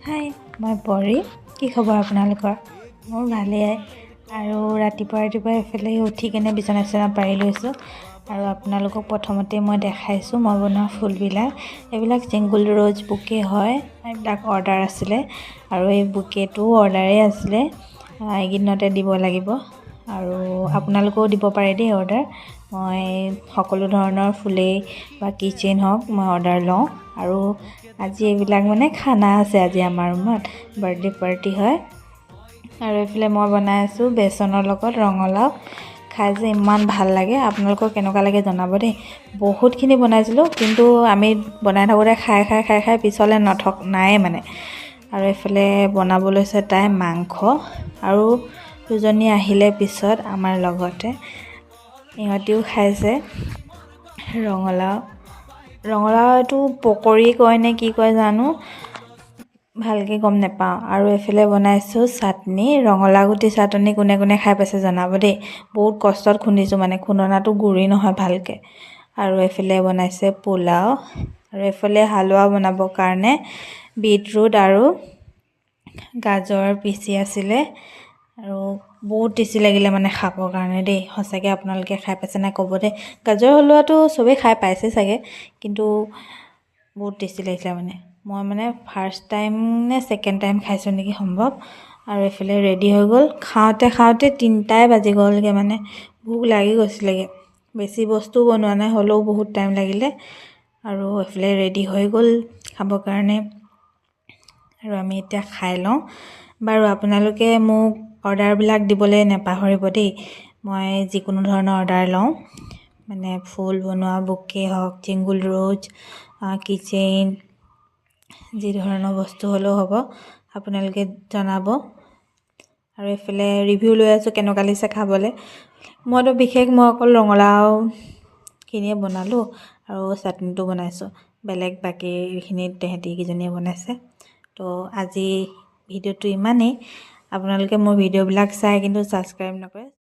হাই, মই পৰি। কি খবৰ আপোনালোকৰ? মোৰ ভালেই। আৰু ৰাতিপুৱা এফালে উঠি কেনে বিচনা পাৰি লৈছোঁ। আৰু আপোনালোকক প্ৰথমতে মই দেখাইছোঁ মই বনোৱা ফুলবিলাক। এইবিলাক ছিংগুল ৰ'জ বুকে হয়। এইবিলাক অৰ্ডাৰ আছিলে আৰু এই বুকেটো অৰ্ডাৰেই আছিলে। এইকেইদিনতে দিব লাগিব আৰু আপোনালোকেও দিব পাৰে দেই অৰ্ডাৰ। মই সকলো ধৰণৰ ফুলেই বা কিচেইন হওক মই অৰ্ডাৰ লওঁ। আৰু আজি এইবিলাক মানে খানা আছে। আজি আমাৰ ৰুমত বাৰ্থডে পাৰ্টি হয়। আৰু এইফালে মই বনাই আছোঁ বেচনৰ লগত ৰঙালাও। খাই যে ইমান ভাল লাগে। আপোনালোকৰ কেনেকুৱা লাগে জনাব দেই। বহুতখিনি বনাইছিলোঁ, কিন্তু আমি বনাই থাকোঁতে খাই পিছলৈ নায়ে মানে। আৰু এইফালে বনাব লৈছে তাই মাংস। আৰু দুজনী আহিলে পিছত আমাৰ লগতে, ইহঁতিও খাইছে ৰঙালাও এইটো পকৰি কয় নে কি কয় জানো, ভালকৈ গম নাপাওঁ। আৰু এইফালে বনাইছোঁ চাটনি, ৰঙালাও গুটি চাটনি। কোনে খাই পাইছে জনাব দেই। বহুত কষ্টত খুন্দিছোঁ, মানে খুন্দনাটো গুৰি নহয় ভালকৈ। আৰু এইফালে বনাইছে পোলাও। আৰু এইফালে হালোৱা বনাবৰ কাৰণে বিটৰুট আৰু গাজৰ পিচি আছিলে। আৰু বহুত টেষ্টি লাগিলে মানে খাবৰ কাৰণে দেই। সঁচাকৈ আপোনালোকে খাই পাইছে নাই ক'ব দেই। গাজৰ হালোৱাটো চবেই খাই পাইছে চাগে, কিন্তু বহুত টেষ্টি লাগিছিলে মানে। মই মানে ফাৰ্ষ্ট টাইম নে ছেকেণ্ড টাইম খাইছোঁ নেকি সম্ভৱ। আৰু এইফালে ৰেডি হৈ গ'ল। খাওঁতে 3টাই বাজি গ'লগৈ, মানে ভোক লাগি গৈছিলেগৈ। বেছি বস্তু বনোৱা নাই, হ'লেও বহুত টাইম লাগিলে। আৰু এইফালে ৰেডি হৈ গ'ল খাবৰ কাৰণে। আৰু আমি এতিয়া খাই লওঁ। বাৰু আপোনালোকে মোক অৰ্ডাৰবিলাক দিবলৈ নাপাহৰিব দেই। মই যিকোনো ধৰণৰ অৰ্ডাৰ লওঁ, মানে ফুল বনোৱা বুকে হওক, ছিংগুল ৰ'জ, কিচেইন, যি ধৰণৰ বস্তু হ'লেও হ'ব, আপোনালোকে জনাব। আৰু এইফালে ৰিভিউ লৈ আছোঁ কেনেকুৱা লাগিছে খাবলৈ। মই অকল ৰঙালাওখিনিয়ে বনালোঁ আৰু চাটনিটো বনাইছোঁ। বেলেগ বাকীখিনি কেইজনীয়ে বনাইছে। তো আজি ভিডিঅ'টো ইমানেই। আপোনালোকে মোৰ ভিডিঅ'বিলাক চাই কিন্তু ছাবস্ক্ৰাইব নকৰে।